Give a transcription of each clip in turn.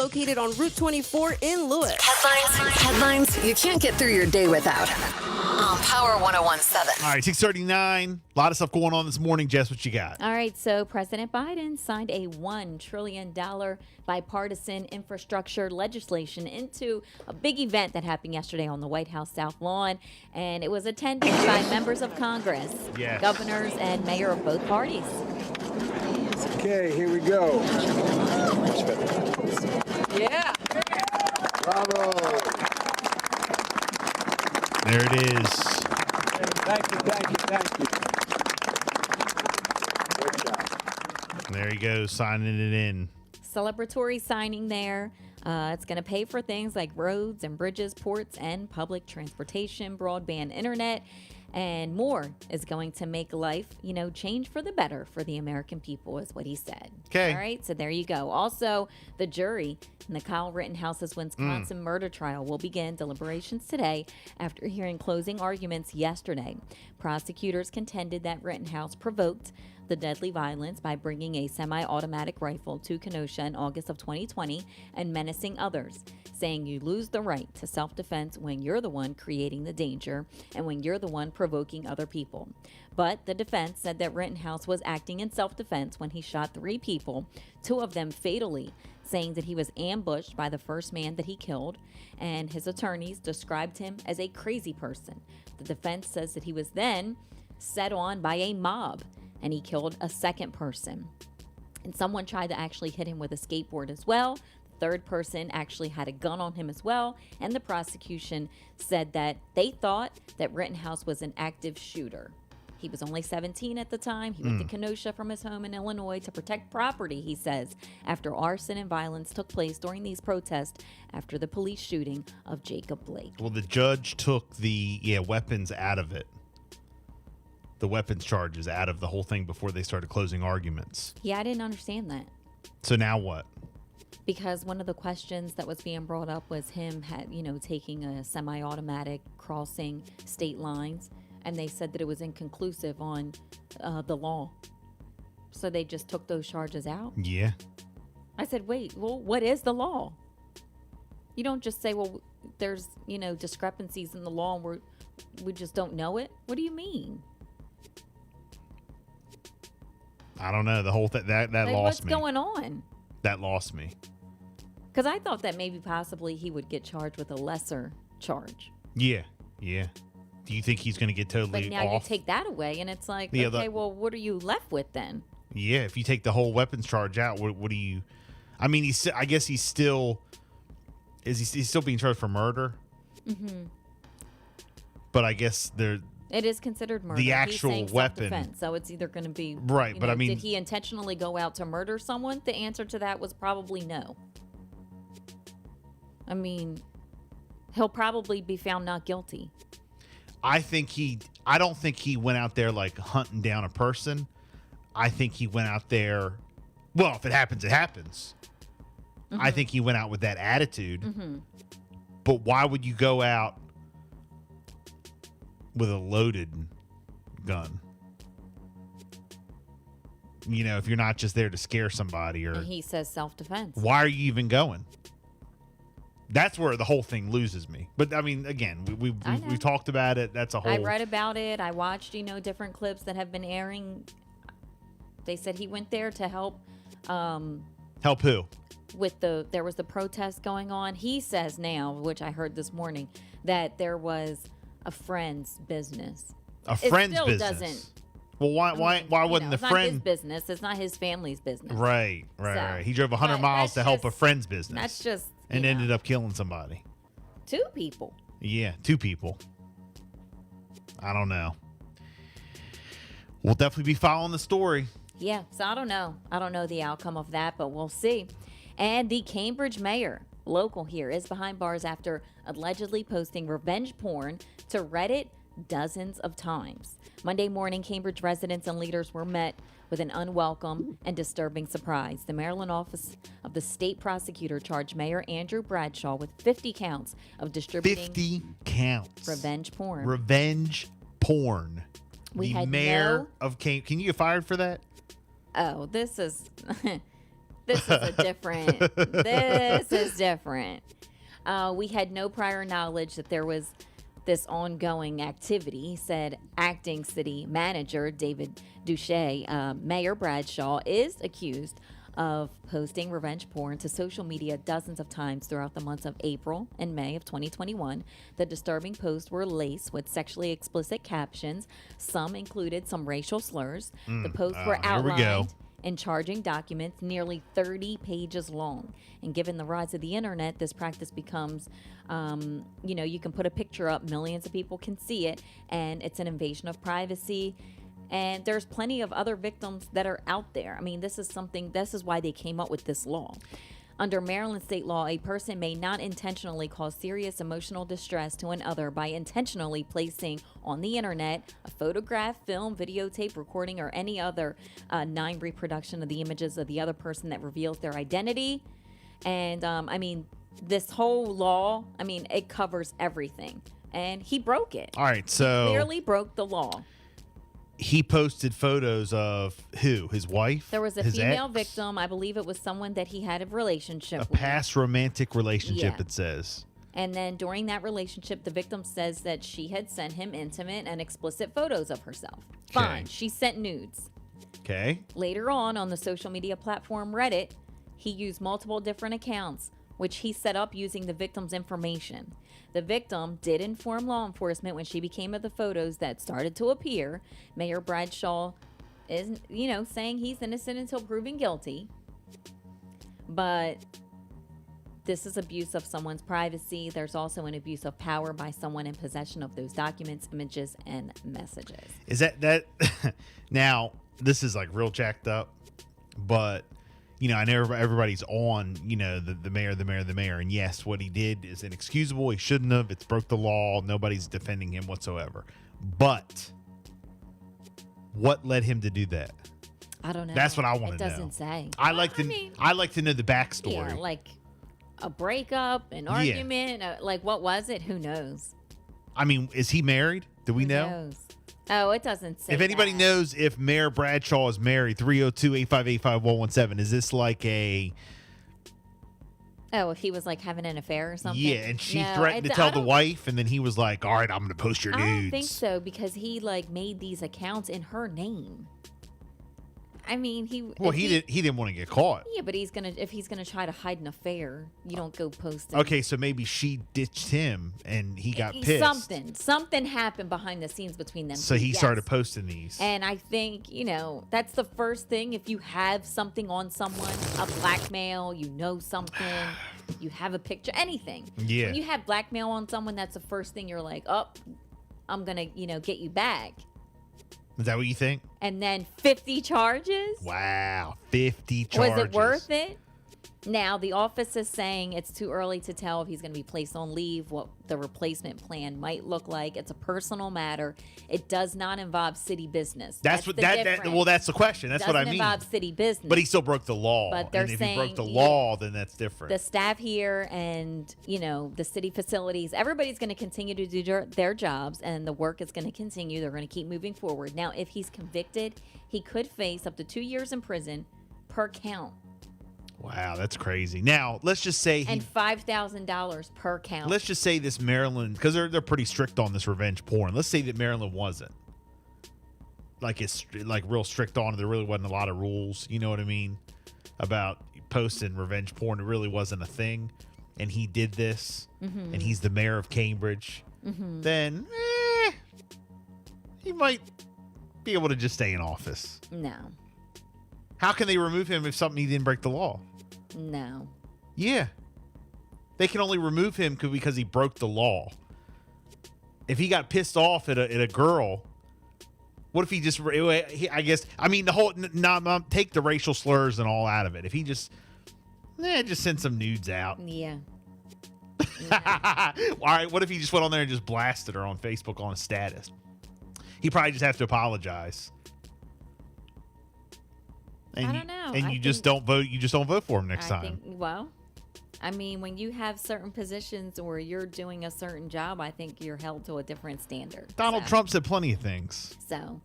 located on Route 24 in Lewis. Headlines you can't get through your day without. On Power 101.7. All right, 6:39. A lot of stuff going on this morning. Jess, what you got? All right, so President Biden signed a $1 trillion bipartisan infrastructure legislation into a big event that happened yesterday on the White House South Lawn, and it was attended by members of Congress, governors, and mayor of both parties. Okay, here we go. Yeah. Bravo. There it is. Thank you. Good job. There he goes, signing it in. Celebratory signing there. It's going to pay for things like roads and bridges, ports, and public transportation, broadband internet, and more is going to make life, change for the better for the American people, is what he said. Okay. All right, so there you go. Also, the jury in the Kyle Rittenhouse's Wisconsin murder trial will begin deliberations today after hearing closing arguments yesterday. Prosecutors contended that Rittenhouse provoked the deadly violence by bringing a semi-automatic rifle to Kenosha in August of 2020 and menacing others, saying you lose the right to self-defense when you're the one creating the danger and when you're the one provoking other people. But the defense said that Rittenhouse was acting in self-defense when he shot 3 people, 2 of them fatally, saying that he was ambushed by the first man that he killed, and his attorneys described him as a crazy person. The defense says that he was then set on by a mob, and he killed a second person. And someone tried to actually hit him with a skateboard as well. The third person actually had a gun on him as well. And the prosecution said that they thought that Rittenhouse was an active shooter. He was only 17 at the time. He went to Kenosha from his home in Illinois to protect property, he says, after arson and violence took place during these protests after the police shooting of Jacob Blake. Well, the judge took the weapons out of it. The weapons charges out of the whole thing before they started closing arguments. Yeah, I didn't understand that. So now what? Because one of the questions that was being brought up was him taking a semi-automatic crossing state lines, and they said that it was inconclusive on the law. So they just took those charges out? Yeah. I said, wait, well, what is the law? You don't just say, well, there's, discrepancies in the law and we just don't know it. What do you mean? I don't know. The whole thing that lost what's me. What's going on? That lost me. Because I thought that maybe possibly he would get charged with a lesser charge. Yeah. Do you think he's going to get totally But now off? you take that away, and it's like, Yeah, okay, well, what are you left with then? Yeah, if you take the whole weapons charge out, what do you? I mean, I guess he's still. He's still being charged for murder? Mm-hmm. But I guess it is considered murder. The actual He's saying weapon. Self-defense, so it's either going to be right. But I mean, did he intentionally go out to murder someone? The answer to that was probably no. I mean, he'll probably be found not guilty. I don't think he went out there like hunting down a person. I think he went out there. Well, if it happens, it happens. Mm-hmm. I think he went out with that attitude. Mm-hmm. But why would you go out with a loaded gun? If you're not just there to scare somebody or. And he says self-defense. Why are you even going? That's where the whole thing loses me. But I mean, again, we've talked about it. That's a whole. I read about it. I watched, different clips that have been airing. They said he went there to help. Help who? There was the protest going on. He says now, which I heard this morning, that there was a friend's business. A friend's still business. Doesn't. Well, why wasn't the it's friend? Not his business. It's not his family's business. Right. He drove 100 miles to help a friend's business. That's just. And ended up killing somebody. 2 people. Yeah, 2 people. I don't know. We'll definitely be following the story. Yeah, so I don't know. I don't know the outcome of that, but we'll see. And the Cambridge mayor, local here, is behind bars after allegedly posting revenge porn to Reddit dozens of times. Monday morning, Cambridge residents and leaders were met with an unwelcome and disturbing surprise. The Maryland office of the state prosecutor charged Mayor Andrew Bradshaw with 50 counts of distributing 50 counts. Revenge porn. Revenge porn. We the had mayor of Cambridge. Can you get fired for that? Oh, this is This is a different. This is different. We had no prior knowledge that there was this ongoing activity, said acting city manager David Duche. Mayor Bradshaw is accused of posting revenge porn to social media dozens of times throughout the months of April and May of 2021. The disturbing posts were laced with sexually explicit captions. Some included some racial slurs. The posts were here we go. outlined in charging documents nearly 30 pages long. And given the rise of the internet, this practice becomes, you can put a picture up, millions of people can see it, and it's an invasion of privacy. And there's plenty of other victims that are out there. I mean, this is why they came up with this law. Under Maryland state law, a person may not intentionally cause serious emotional distress to another by intentionally placing on the internet a photograph, film, videotape, recording, or any other non-reproduction of the images of the other person that reveals their identity. And this whole law, it covers everything. And he broke it. All right, so Clearly broke the law. he posted photos of who? His wife? There was a His female ex? victim. I believe it was someone that he had a relationship A with. past romantic relationship, Yeah. it says. And then during that relationship, the victim says that she had sent him intimate and explicit photos of herself. Fine. She sent nudes. Okay. Later on the social media platform Reddit, he used multiple different accounts, which he set up using the victim's information. The victim did inform law enforcement when she became of the photos that started to appear. Mayor Bradshaw is, saying he's innocent until proven guilty. But this is abuse of someone's privacy. There's also an abuse of power by someone in possession of those documents, images, and messages. Is that now? This is like real jacked up, but I know everybody's on the mayor, and yes, what he did is inexcusable. He shouldn't have. It's broke the law. Nobody's defending him whatsoever. But what led him to do that? I don't know. That's what I want to know. It doesn't say. I like to know the backstory. Yeah, like a breakup, an argument, like what was it? Who knows? I mean, is he married? Do we Who know? knows? Oh, it doesn't say. If anybody that. knows if Mayor Bradshaw is married, 302-858-5117. Is this like a... Oh, if he was like having an affair or something? Yeah, and she No, threatened to I tell the don't- wife, and then he was like, all right, I'm going to post your nudes. I don't think so because he like made these accounts in her name. I mean, he didn't want to get caught. Yeah, but if he's gonna try to hide an affair, you don't go post it. Okay, so maybe she ditched him, and he got pissed. Something happened behind the scenes between them. So he Yes. started posting these. And I think, that's the first thing. If you have something on someone, a blackmail, something, you have a picture, anything. Yeah. When you have blackmail on someone, that's the first thing you're like, oh, I'm going to, get you back. Is that what you think? And then 50 charges? Wow, 50 charges. Was it worth it? Now, the office is saying it's too early to tell if he's going to be placed on leave, what the replacement plan might look like. It's a personal matter. It does not involve city business. That's the that's the question. That's what I mean. Doesn't involve city business. But he still broke the law. But they're and if saying, he broke the law, then that's different. the staff here and, the city facilities, everybody's going to continue to do their jobs, and the work is going to continue. They're going to keep moving forward. Now, if he's convicted, he could face up to 2 years in prison per count. Wow, that's crazy. Now, let's just say And $5,000 per count. let's just say this Maryland, because they're pretty strict on this revenge porn. Let's say that Maryland wasn't. Like it's like real strict on it. There really wasn't a lot of rules, you know what I mean, about posting revenge porn. It really wasn't a thing. And he did this, and he's the mayor of Cambridge. Then he might be able to just stay in office. No. How can they remove him if he didn't break the law? No. Yeah. They can only remove him because he broke the law. If he got pissed off at a girl, what if he just, take the racial slurs and all out of it. If he just sent some nudes out. Yeah. All right, what if he just went on there and just blasted her on Facebook on a status? He probably just have to apologize. And I don't know. And you just don't vote. You just don't vote for him next time. When you have certain positions where you're doing a certain job, I think you're held to a different standard. Donald Trump said plenty of things. So,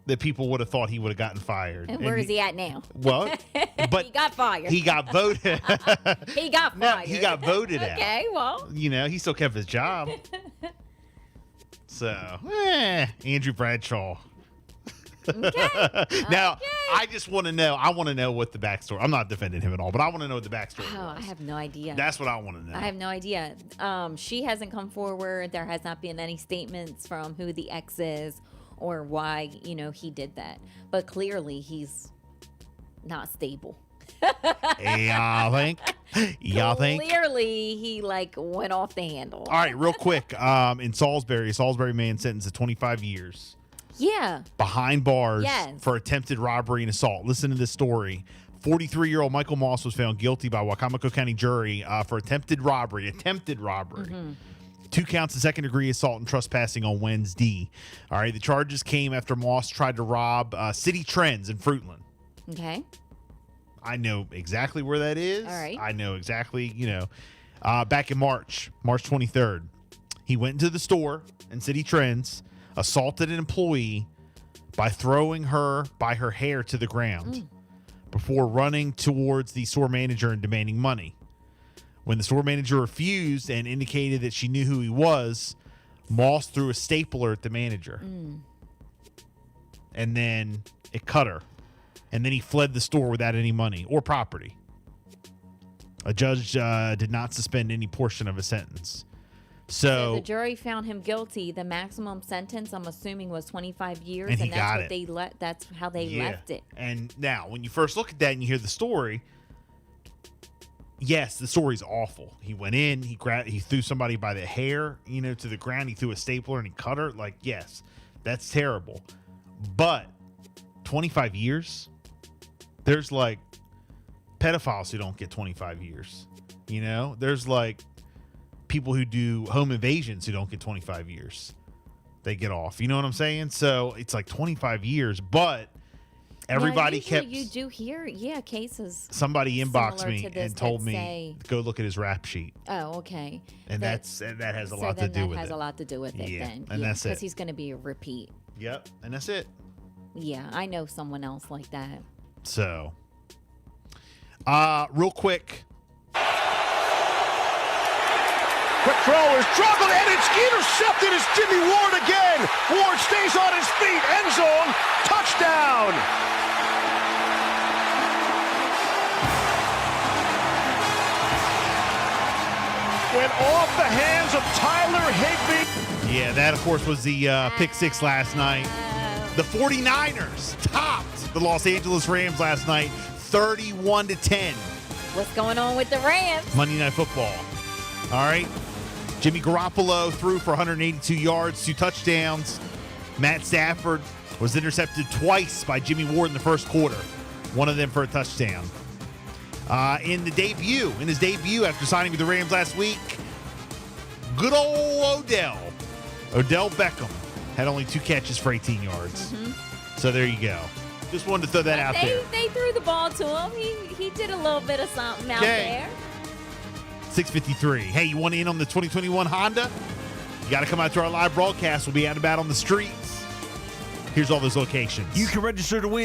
that people would have thought he would have gotten fired. And where is he at now? Well, but He got fired. He got voted. He got No, fired. he got voted out. Okay, well. He still kept his job. So, Andrew Bradshaw. Okay. Now, Okay. I just want to know. I want to know what the backstory. I'm not defending him at all, but I want to know what the backstory Oh, I was. have no idea. That's what I want to know. I have no idea. She hasn't come forward. There has not been any statements from who the ex is or why, he did that. But clearly he's not stable. Y'all think? Y'all think? Clearly he went off the handle. All right, real quick. In Salisbury, a Salisbury man sentenced to 25 years Yeah. behind bars Yes. for attempted robbery and assault. Listen to this story. 43-year-old Michael Moss was found guilty by Wacomico County jury for attempted robbery. Mm-hmm. 2 counts of second-degree assault and trespassing on Wednesday. All right, the charges came after Moss tried to rob City Trends in Fruitland. Okay. I know exactly where that is. All right. I know exactly, back in March 23rd, he went into the store in City Trends, assaulted an employee by throwing her by her hair to the ground before running towards the store manager and demanding money. When the store manager refused and indicated that she knew who he was, Moss threw a stapler at the manager. And then it cut her. And then he fled the store without any money or property. A judge did not suspend any portion of his sentence. So the So, jury found him guilty. The maximum sentence, I'm assuming, was 25 years, And he that's got what it. they that's how they yeah. left it. And now, when you first look at that and you hear the story, yes, the story's awful. He went in, he threw somebody by the hair, to the ground. He threw a stapler and he cut her. Yes, that's terrible. But 25 years? There's pedophiles who don't get 25 years. There's people who do home invasions who don't get 25 years. They get off. You know what I'm saying? So it's 25 years, but everybody Now, usually kept. You do hear, cases. Somebody inboxed similar me to this and told that me say- go look at his rap sheet, Oh, okay. and that has a lot to do with That has it. a lot to do with it. Yeah, then. and that's it. Because he's going to be a repeat. Yep, and that's it. Yeah, I know someone else like that. So, real quick. Quick throw is struggled and it's intercepted. It's Jimmy Ward again. Ward stays on his feet. End zone. Touchdown. Went off the hands of Tyler Higbee. Yeah, that of course was the pick six last night. The 49ers topped the Los Angeles Rams last night, 31-10. What's going on with the Rams? Monday Night Football. All right. Jimmy Garoppolo threw for 182 yards, 2 touchdowns. Matt Stafford was intercepted twice by Jimmy Ward in the first quarter, one of them for a touchdown. In his debut after signing with the Rams last week, good old Odell Beckham had only 2 catches for 18 yards. So there you go. Just wanted to throw that out there. They threw the ball to him. He did a little bit of something out Okay. there. 6:53. Hey, you want in on the 2021 Honda? You got to come out to our live broadcast. We'll be out and about on the streets. Here's all those locations. You can register to win